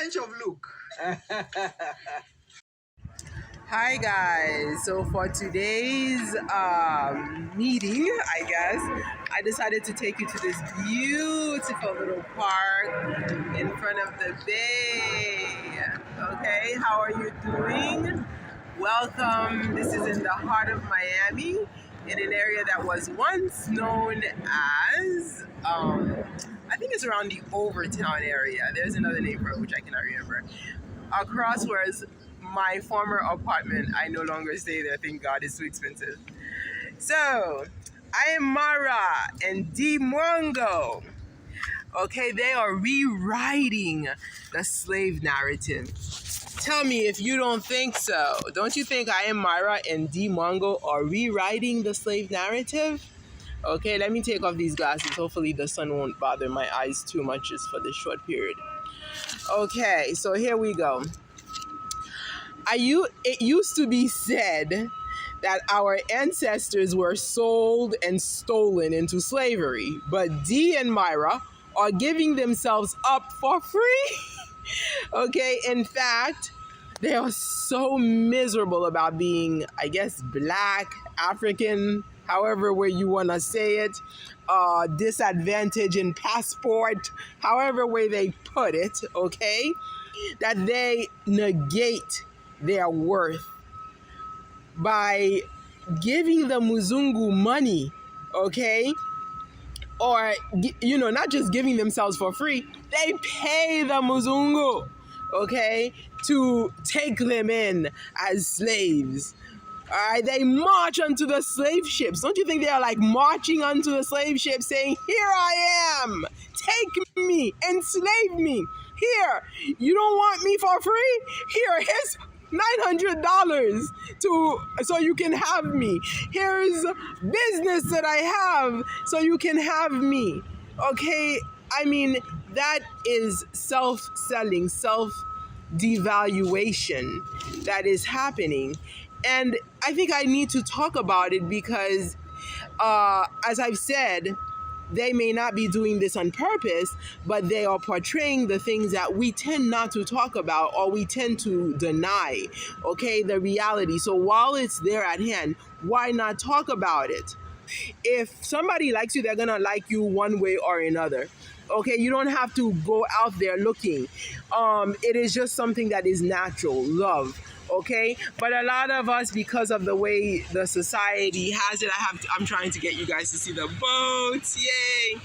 change of look. Hi guys, so for today's meeting, I guess, I decided to take you to this beautiful little park in front of the bay. Okay, how are you doing? Welcome. This is in the heart of Miami, in an area that was once known as, I think it's around the Overtown area. There's another neighborhood which I cannot remember. Across whereas my former apartment, I no longer stay there. Thank God, it's too expensive. So, I am Marwa and Mwango. Okay, they are rewriting the slave narrative. Tell me if you don't think so. Don't you think I am Marwa and Mwango are rewriting the slave narrative? Okay, let me take off these glasses. Hopefully the sun won't bother my eyes too much just for this short period. Okay, so here we go. It used to be said that our ancestors were sold and stolen into slavery, but Dee and Myra are giving themselves up for free. Okay, in fact, they are so miserable about being, I guess, black, African, however way you want to say it, disadvantage in passport, however way they put it, okay, that they negate their worth by giving the Muzungu money, okay? Or, you know, not just giving themselves for free, they pay the Muzungu, okay, to take them in as slaves. All right, they march onto the slave ships. Don't you think they are like marching onto the slave ship saying, here I am, take me, enslave me. Here, you don't want me for free? Here, here's $900 so you can have me. Here's business that I have so you can have me. Okay, I mean, that is self-selling, self-devaluation that is happening. And I think I need to talk about it because, as I've said, they may not be doing this on purpose, but they are portraying the things that we tend not to talk about or we tend to deny, okay, the reality. So while it's there at hand, why not talk about it? If somebody likes you, they're going to like you one way or another. Okay, you don't have to go out there looking. It is just something that is natural, love. Okay, but a lot of us, because of the way the society has it, I'm trying to get you guys to see the boats. Yay!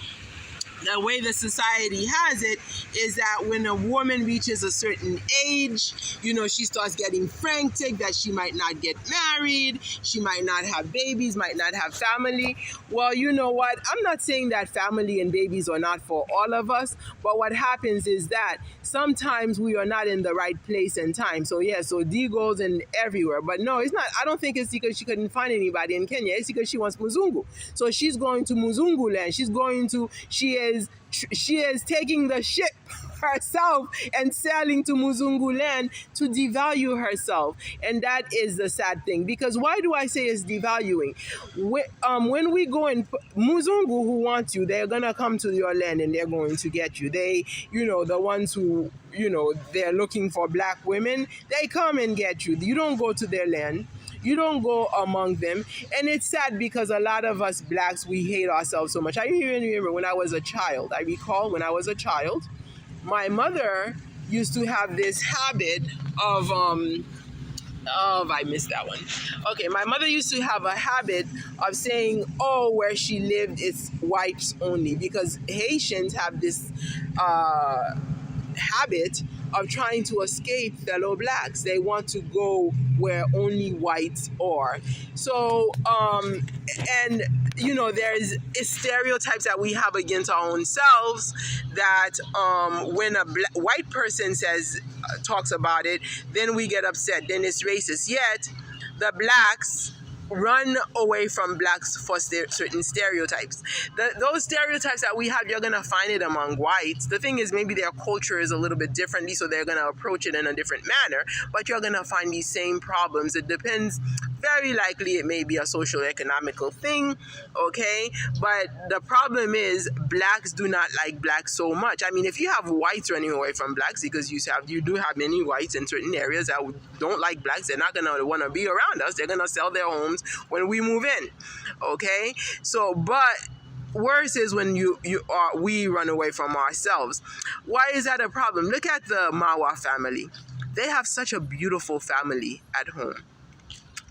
The way the society has it is that when a woman reaches a certain age, you know, she starts getting frantic that she might not get married, she might not have babies, might not have family. Well, you know what? I'm not saying that family and babies are not for all of us, but what happens is that sometimes we are not in the right place and time. So yeah, so D goes in everywhere. But no, it's not. I don't think it's because she couldn't find anybody in Kenya. It's because she wants Muzungu. So she's going to Muzungu land. She is taking the ship herself and sailing to Muzungu land to devalue herself. And that is the sad thing. Because why do I say it's devaluing? When we go in, Muzungu who wants you, they're going to come to your land and they're going to get you. They, you know, the ones who, you know, they're looking for black women, they come and get you. You don't go to their land. You don't go among them. And it's sad because a lot of us blacks, we hate ourselves so much. I even remember when I was a child. I recall when I was a child, my mother used to have this habit of, I missed that one. Okay, my mother used to have a habit of saying, oh, where she lived, it's whites only. Because Haitians have this habit of trying to escape fellow blacks. They want to go where only whites are. So, and you know, there's stereotypes that we have against our own selves that when a white person talks about it, then we get upset, then it's racist. Yet, the blacks run away from blacks for certain stereotypes. Those stereotypes that we have, you're going to find it among whites. The thing is, maybe their culture is a little bit differently, so they're going to approach it in a different manner, but you're going to find these same problems. It depends Very likely it may be a social economical thing, okay? But the problem is blacks do not like blacks so much. I mean, if you have whites running away from blacks, because you do have many whites in certain areas that don't like blacks, they're not gonna want to be around us. They're gonna sell their homes when we move in, okay? So, but worse is when we run away from ourselves. Why is that a problem? Look at the Marwa family. They have such a beautiful family at home.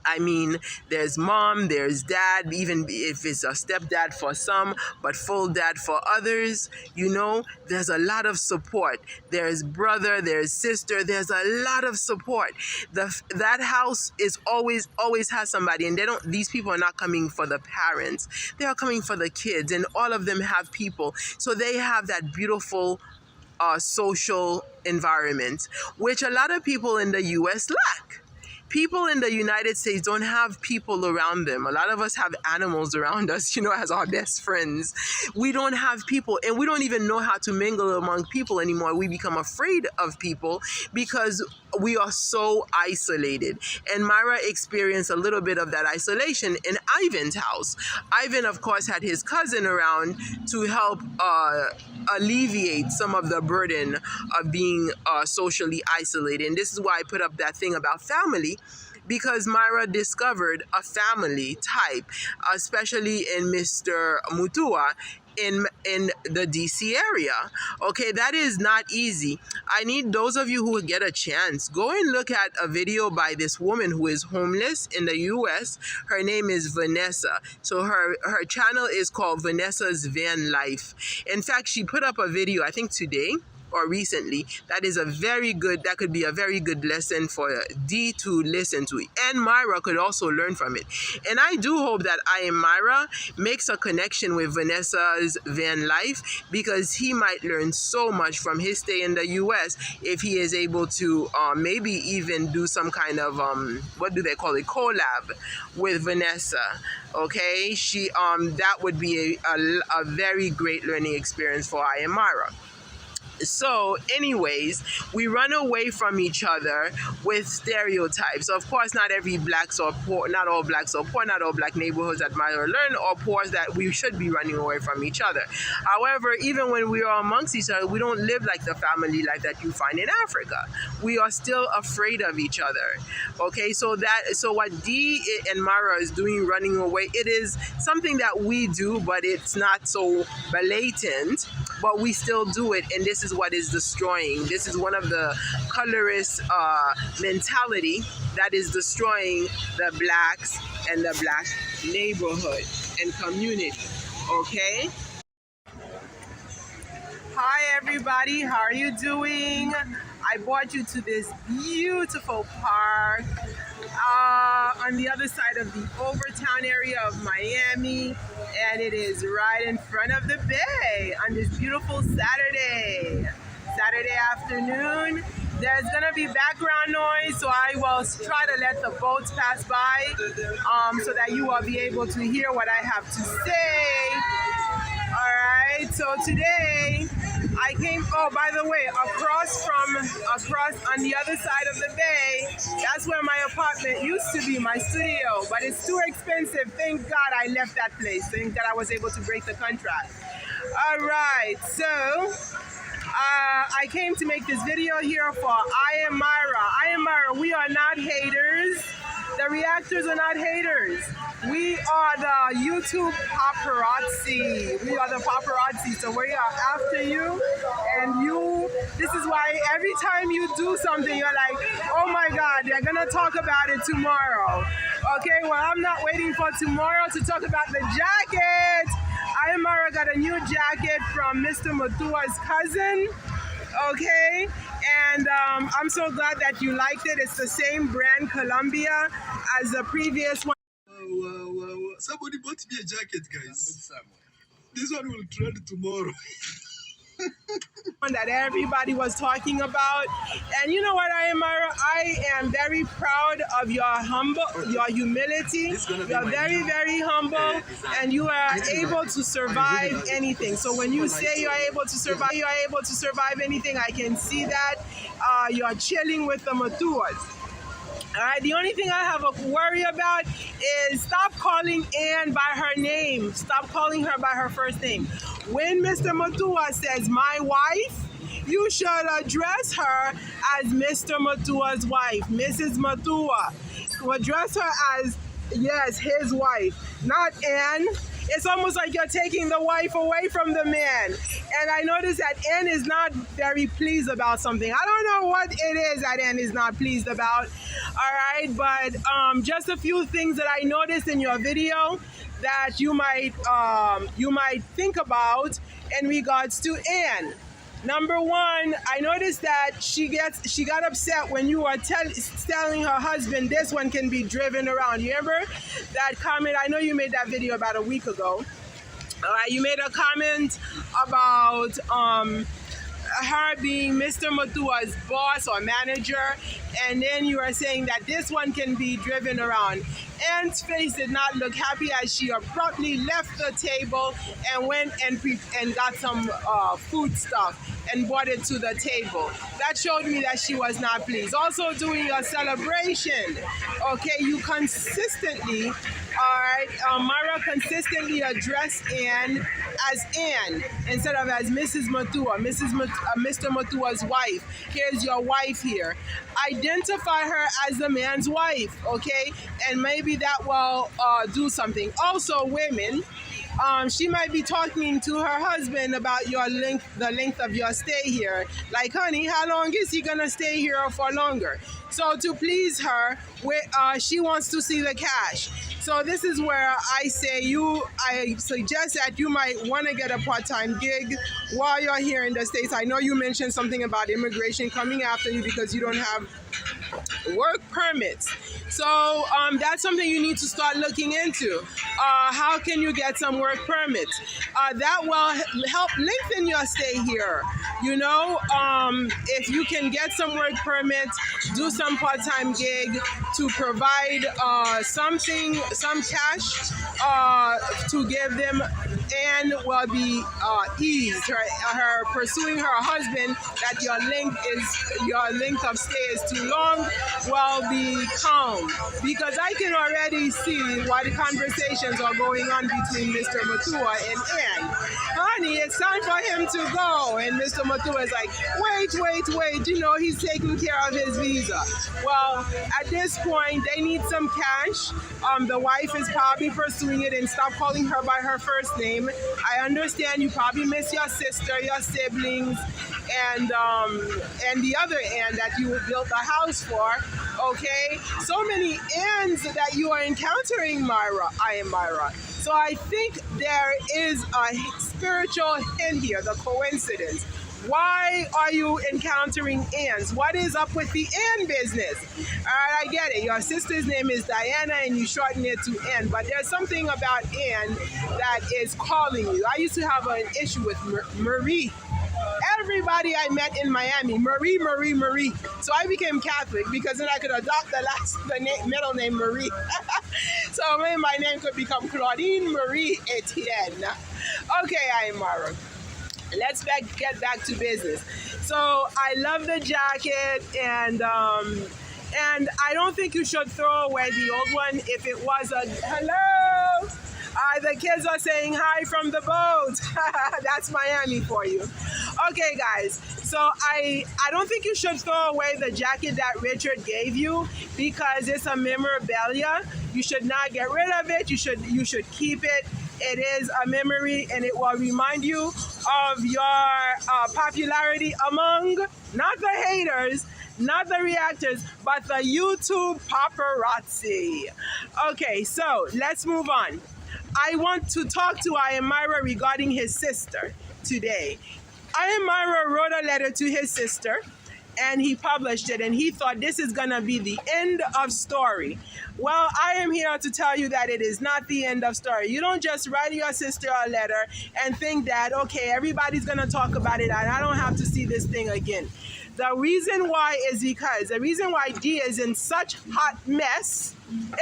I mean, there's mom, there's dad, even if it's a stepdad for some, but full dad for others. You know, there's a lot of support. There's brother, there's sister, there's a lot of support. That house is always has somebody, and these people are not coming for the parents. They are coming for the kids, and all of them have people. So they have that beautiful social environment, which a lot of people in the U.S. lack. People in the United States don't have people around them. A lot of us have animals around us, you know, as our best friends. We don't have people, and we don't even know how to mingle among people anymore. We become afraid of people because we are so isolated. And Myra experienced a little bit of that isolation in Ivan's house. Ivan, of course, had his cousin around to help alleviate some of the burden of being socially isolated. And this is why I put up that thing about family, because Myra discovered a family type, especially in Mr. Mutua in the DC area. Okay, that is not easy. I need those of you who get a chance, go and look at a video by this woman who is homeless in the US. Her name is Vanessa. So her channel is called Vanessa's Van Life. In fact, she put up a video, I think today or recently, that could be a very good lesson for Dee to listen to. And Myra could also learn from it. And I do hope that I Am Myra makes a connection with Vanessa's Van Life, because he might learn so much from his stay in the US if he is able to maybe even do some kind of, what do they call it, collab with Vanessa. Okay, that would be a very great learning experience for I Am Myra. So anyways, we run away from each other with stereotypes. Of course, not every blacks are poor, not all blacks are poor, not all black neighborhoods that Myra learn are poor, that we should be running away from each other. However, even when we are amongst each other, we don't live like the family life that you find in Africa. We are still afraid of each other. Okay, so what Dee and Myra is doing, running away, it is something that we do, but it's not so blatant, but we still do it, and this is what is destroying. This is one of the colorist mentality that is destroying the blacks and the black neighborhood and community. Okay? Hi everybody, how are you doing? I brought you to this beautiful park on the other side of the Overtown area of Miami, and it is right in front of the bay on this beautiful Saturday afternoon. There's gonna be background noise, so I will try to let the boats pass by so that you will be able to hear what I have to say. All right, so today I came, oh, by the way, across on the other side of the bay, that's where my apartment used to be, my studio, but it's too expensive. Thank God I left that place. Thank God I was able to break the contract. All right, so I came to make this video here for I Am Myra. I Am Myra, we are not haters. The reactors are not haters. We are the YouTube paparazzi. We are the paparazzi. So we are after you, and this is why every time you do something, you're like, oh my God, they're gonna talk about it tomorrow. Okay, well, I'm not waiting for tomorrow to talk about the jacket. I Am Myra got a new jacket from Mr. Mutua's cousin. Okay, and I'm so glad that you liked it. It's the same brand, Columbia, as the previous one. Wow. Somebody bought me a jacket, guys. This one will trend tomorrow. That everybody was talking about. And you know what, I am very proud of your humility. You're very, very humble, and you are able to survive anything. So when you say you're able to survive anything, I can see that you're chilling with the Matuas. All right, the only thing I have a worry about is stop calling Ann by her name. Stop calling her by her first name. When Mr. Matua says my wife, you should address her as Mr. Matua's wife, Mrs. Matua. Address her as, yes, his wife, not Ann. It's almost like you're taking the wife away from the man. And I noticed that Ann is not very pleased about something. I don't know what it is that Ann is not pleased about. All right, but just a few things that I noticed in your video that you might think about in regards to Ann. Number one, I noticed that she got upset when you were telling her husband this one can be driven around. You remember that comment? I know you made that video about a week ago. You made a comment about her being Mr. Matua's boss or manager, and then you are saying that this one can be driven around. Ann's face did not look happy as she abruptly left the table and went and got some food stuff and brought it to the table. That showed me that she was not pleased. Also during your celebration, okay, you consistently, all right, Marwa consistently addressed Ann as Ann instead of as Mrs. Matua, Mr. Matua's wife. Here's your wife here. Identify her as the man's wife, okay? And maybe that will do something. Also, women, she might be talking to her husband about the length of your stay here. Like, honey, how long is he gonna stay here for longer? So to please her, she wants to see the cash. So this is where I suggest that you might want to get a part-time gig while you're here in the States. I know you mentioned something about immigration coming after you because you don't have work permits. So that's something you need to start looking into. How can you get some work permits? That will help lengthen your stay here. You know, if you can get some work permits, do some part-time gig to provide some cash to give them, and will be eased. Her pursuing her husband that your length of stay is too long will be calm, because I can already see why the conversations are going on between Mr. Matua and Ann. Honey, it's time for him to go. And Mr. Matua is like, wait, you know, he's taking care of his visa. Well, at this point, they need some cash. The wife is probably pursuing it, and stop calling her by her first name. I understand you probably miss your sister, your siblings, and the other Ann that you built a house for. Okay, so many Anns that you are encountering, Myra. I am Myra. So I think there is a spiritual hint here, the coincidence. Why are you encountering Anns? What is up with the Ann business? All right, I get it. Your sister's name is Diana and you shorten it to Ann, but there's something about Ann that is calling you. I used to have an issue with Marie. Everybody I met in Miami, Marie. So I became Catholic because then I could adopt the middle name Marie. So maybe my name could become Claudine Marie Etienne. Okay, I am Marwa. Let's get back to business. So I love the jacket, and I don't think you should throw away the old one if it was a hello. The kids are saying hi from the boat. That's Miami for you. Okay, guys. So I don't think you should throw away the jacket that Richard gave you because it's a memorabilia. You should not get rid of it. You should keep it. It is a memory, and it will remind you of your popularity among not the haters, not the reactors, but the YouTube paparazzi. Okay, so let's move on. I want to talk to Myra regarding his sister today. Myra wrote a letter to his sister, and he published it, and he thought this is going to be the end of story. Well, I am here to tell you that it is not the end of story. You don't just write your sister a letter and think that, okay, everybody's going to talk about it and I don't have to see this thing again. The reason why D is in such hot mess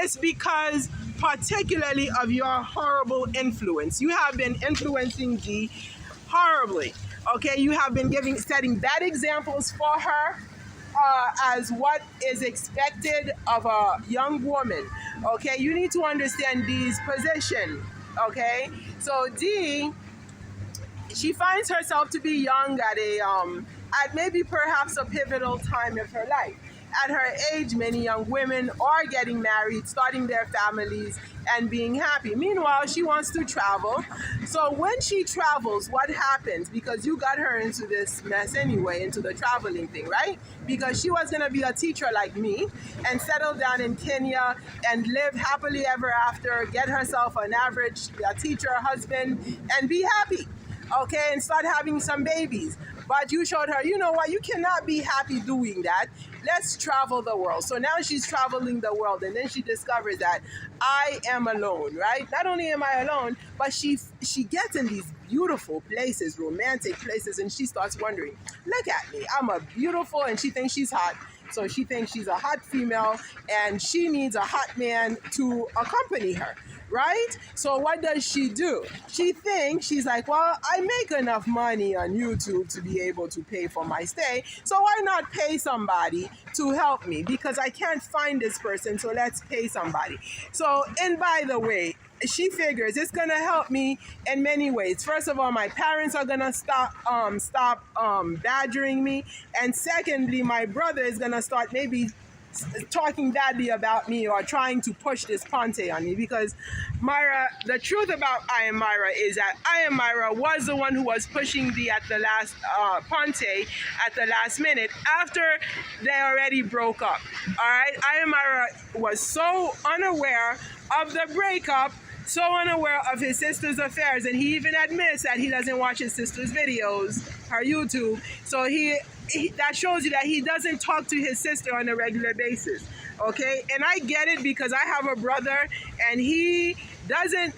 is because particularly of your horrible influence. You have been influencing D horribly. Okay, you have been setting bad examples for her. as what is expected of a young woman. Okay, you need to understand Dee's position. Okay, so Dee, she finds herself to be young at maybe perhaps a pivotal time of her life. At her age, many young women are getting married, starting their families, and being happy. Meanwhile, she wants to travel. So when she travels, what happens? Because you got her into this mess anyway, into the traveling thing, right? Because she was going to be a teacher like me and settle down in Kenya and live happily ever after, get herself an average teacher husband, and be happy. Okay, and start having some babies. But you showed her, you know what, you cannot be happy doing that. Let's travel the world. So now she's traveling the world, and then she discovers that I am alone, right? Not only am I alone, but she gets in these beautiful places, romantic places, and she starts wondering, look at me, I'm a beautiful, and she thinks she's hot. So she thinks she's a hot female, and she needs a hot man to accompany her. Right? So what does she do? She thinks, she's like, well, I make enough money on YouTube to be able to pay for my stay, so why not pay somebody to help me? Because I can't find this person, so let's pay somebody. So, and by the way, she figures it's gonna help me in many ways. First of all, my parents are gonna stop badgering me, and secondly, my brother is gonna start maybe talking badly about me or trying to push this Ponte on me, because Myra, the truth about I Am Myra is that I Am Myra was the one who was pushing the at the last Ponte at the last minute after they already broke up. All right, I Am Myra was so unaware of the breakup, so unaware of his sister's affairs, and he even admits that he doesn't watch his sister's videos, her YouTube. So that shows you that he doesn't talk to his sister on a regular basis. Okay, and I get it because I have a brother, and he doesn't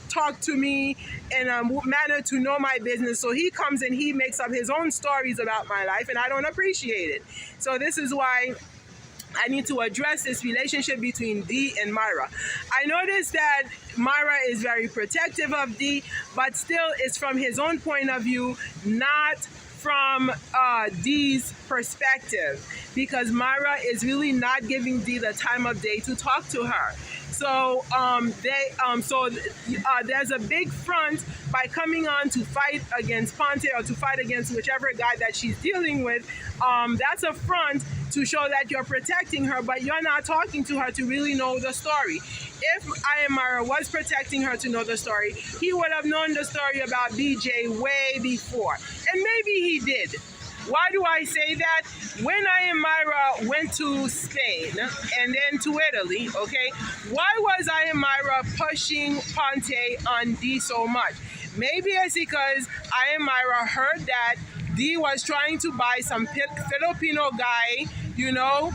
talk to me in a manner to know my business. So he comes and he makes up his own stories about my life, and I don't appreciate it. So this is why I need to address this relationship between Dee and Myra. I noticed that Myra is very protective of Dee, but still it's from his own point of view, not from Dee's perspective, because Myra is really not giving Dee the time of day to talk to her. So there's a big front by coming on to fight against Ponte or to fight against whichever guy that she's dealing with. That's a front to show that you're protecting her, but you're not talking to her to really know the story. If I Am Myra was protecting her to know the story, he would have known the story about BJ way before. And maybe he did. Why do I say that? When I Am Myra went to Spain and then to Italy, okay, why was I Am Myra pushing Ponte on Dee so much? Maybe it's because I Am Myra heard that Dee was trying to buy some Filipino guy, you know,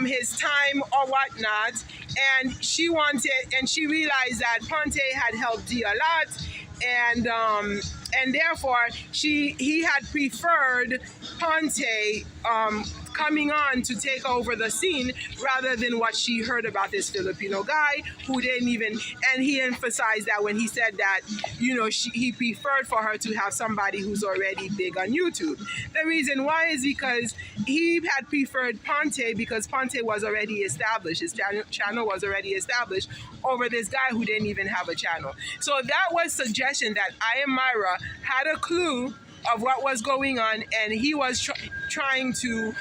his time or whatnot, and she realized that Ponte had helped Dee a lot, and therefore he had preferred Ponte coming on to take over the scene rather than what she heard about this Filipino guy who didn't even, and he emphasized that when he said that, you know, he preferred for her to have somebody who's already big on YouTube. The reason why is because he had preferred Ponte because Ponte was already established. His channel was already established over this guy who didn't even have a channel. So that was suggestion that I Am Myra had a clue of what was going on, and he was trying to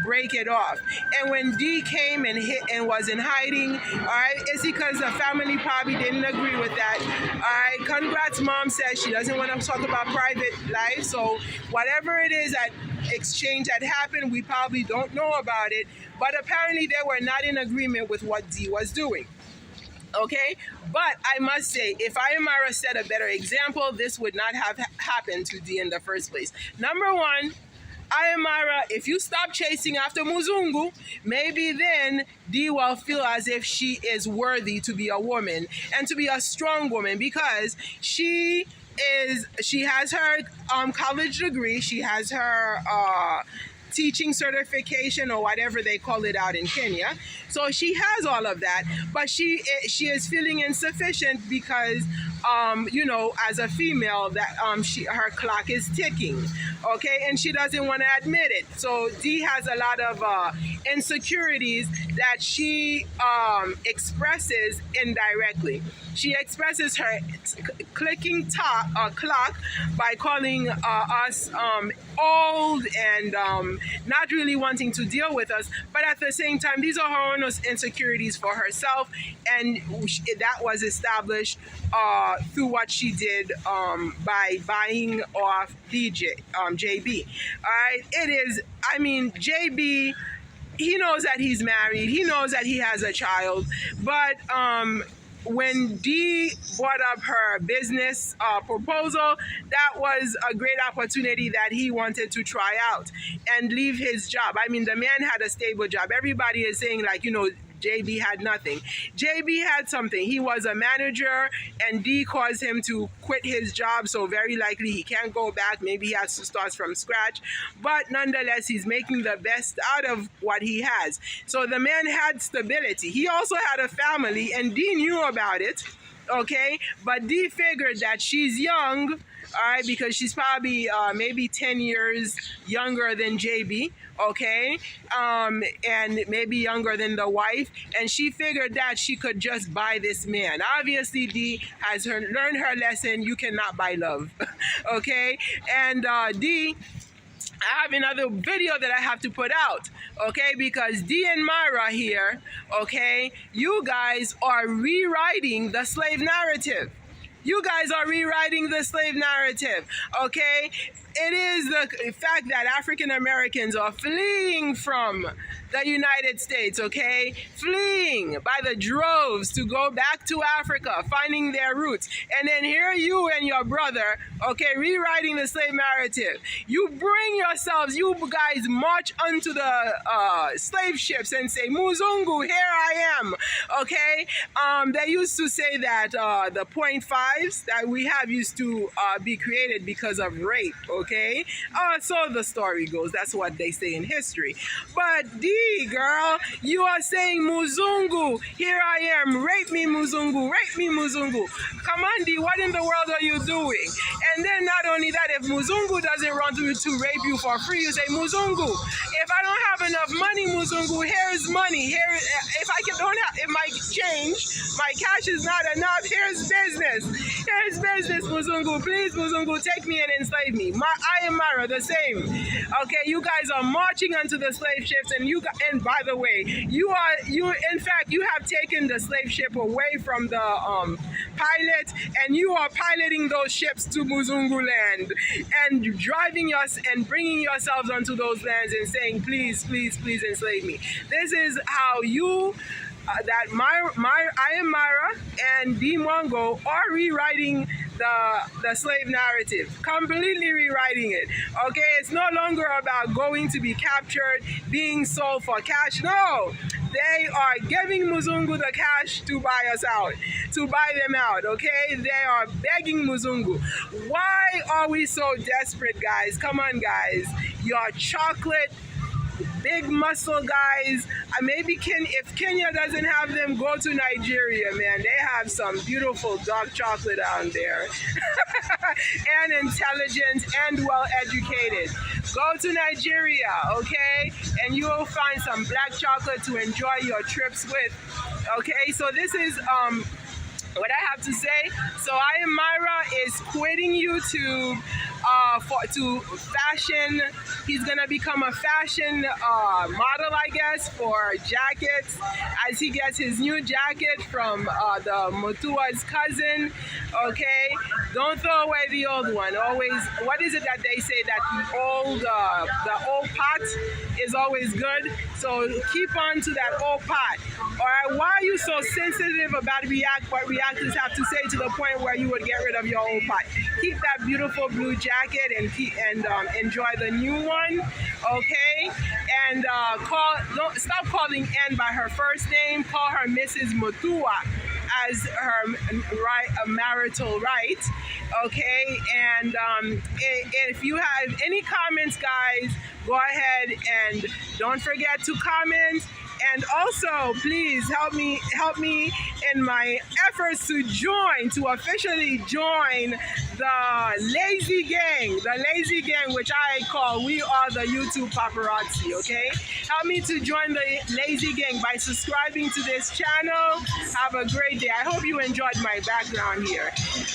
break it off. And when Dee came and was in hiding, all right, it's because the family probably didn't agree with that. All right, congrats, mom says she doesn't want to talk about private life. So whatever it is that exchange that happened, we probably don't know about it. But apparently they were not in agreement with what Dee was doing. Okay, but I must say, if I Am Myra set a better example, this would not have happened to Dee in the first place. Number one, I Am Myra, if you stop chasing after Muzungu, maybe then Dee will feel as if she is worthy to be a woman and to be a strong woman, because she has her college degree, she has her teaching certification or whatever they call it out in Kenya. So she has all of that, but she is feeling insufficient because as a female that her clock is ticking, okay, and she doesn't want to admit it. So Dee has a lot of insecurities that she expresses indirectly. She expresses her clicking clock by calling us old and not really wanting to deal with us. But at the same time, these are her own insecurities for herself, and that was established through what she did by buying off JB. All right, it is. I mean, JB. He knows that he's married. He knows that he has a child, but when Dee brought up her business proposal, that was a great opportunity that he wanted to try out and leave his job. I mean, the man had a stable job. Everybody is saying, like, JB had nothing. JB had something. He was a manager, and Dee caused him to quit his job, so very likely he can't go back. Maybe he has to start from scratch. But nonetheless, he's making the best out of what he has. So the man had stability. He also had a family, and Dee knew about it, okay? But Dee figured that she's young, all right, because she's probably maybe 10 years younger than JB, okay, and maybe younger than the wife, and she figured that she could just buy this man. Obviously, Dee has learned her lesson. You cannot buy love, okay? And Dee, I have another video that I have to put out, okay, because Dee and Marwa here, okay, you guys are rewriting the slave narrative. You guys are rewriting the slave narrative, okay? It is the fact that African Americans are fleeing from the United States, okay? Fleeing by the droves to go back to Africa, finding their roots. And then here you and your brother, okay, rewriting the slave narrative. You bring yourselves, you guys march onto the slave ships and say, Muzungu, here I am, okay? They used to say that the .5s that we have used to be created because of rape, okay? So the story goes. That's what they say in history. But Dee, girl, you are saying Muzungu, here I am, rape me Muzungu, rape me Muzungu. Come on, Dee, what in the world are you doing? And then not only that, if Muzungu doesn't want to rape you for free, you say, Muzungu, if I don't have enough money, Muzungu, here's money. Here, if my change, my cash is not enough, here's business. Here's business, Muzungu. Please, Muzungu, take me and enslave me. I am Marwa, the same. Okay, you guys are marching onto the slave ships, and by the way, in fact, you have taken the slave ship away from the pilot, and you are piloting those ships to Muzungu land and driving us and bringing yourselves onto those lands and saying, please, please, please enslave me. This is how you I am Marwa and Dee Mwango are rewriting the slave narrative, completely rewriting it. Okay, it's no longer about going to be captured, being sold for cash. No, they are giving Muzungu the cash to buy us out, to buy them out. Okay, they are begging Muzungu. Why are we so desperate, guys? Come on, guys. Your chocolate, big muscle guys. Maybe if Kenya doesn't have them, go to Nigeria, man. They have some beautiful dark chocolate out there. And intelligent and well educated. Go to Nigeria, okay? And you will find some black chocolate to enjoy your trips with. Okay, so this is what I have to say. So I am Marwa is quitting YouTube to fashion. He's gonna become a fashion model, I guess, for jackets, as he gets his new jacket from the Mutua's cousin. Okay, don't throw away the old one. Always, what is it that they say, that the old pot is always good? So keep on to that old pot. All right, why are you so sensitive about what reactors have to say, to the point where you would get rid of your old pot? Keep that beautiful blue jacket and enjoy the new one, okay? And stop calling Ann by her first name. Call her Mrs. Mutua, as her right, a marital right. Okay, and if you have any comments, guys, go ahead and don't forget to comment. And also, please help me in my efforts to officially join the Lazy Gang, which I call We Are the YouTube Paparazzi. Okay, help me to join the Lazy Gang by subscribing to this channel. Have a great day. I hope you enjoyed my background here.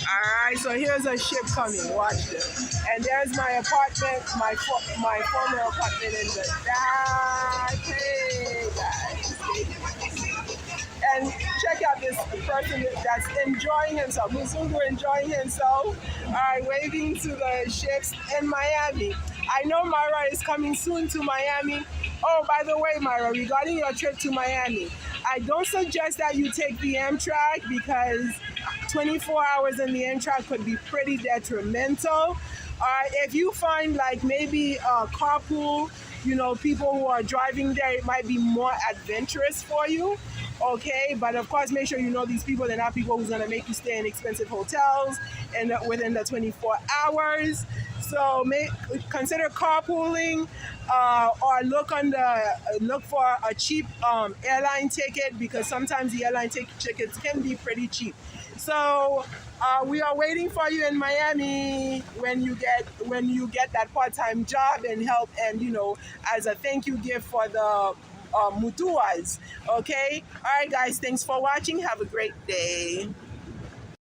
All right, so here's a ship coming. Watch this. And there's my apartment, my former apartment in the back. Hey, guys. And check out this person that's enjoying himself. Musungu enjoying himself. All right, waving to the ships in Miami. I know Marwa is coming soon to Miami. Oh, by the way, Marwa, regarding your trip to Miami, I don't suggest that you take the Amtrak because 24 hours in the Amtrak could be pretty detrimental. If you find like maybe a carpool, you know, people who are driving there, it might be more adventurous for you. Okay, but of course, make sure you know these people. They're not people who's gonna make you stay in expensive hotels and within the 24 hours. So consider carpooling, or look for a cheap airline ticket, because sometimes the airline tickets can be pretty cheap. So we are waiting for you in Miami when you get that part-time job and help, and you know, as a thank you gift for the mutuas. Okay, all right, guys. Thanks for watching. Have a great day.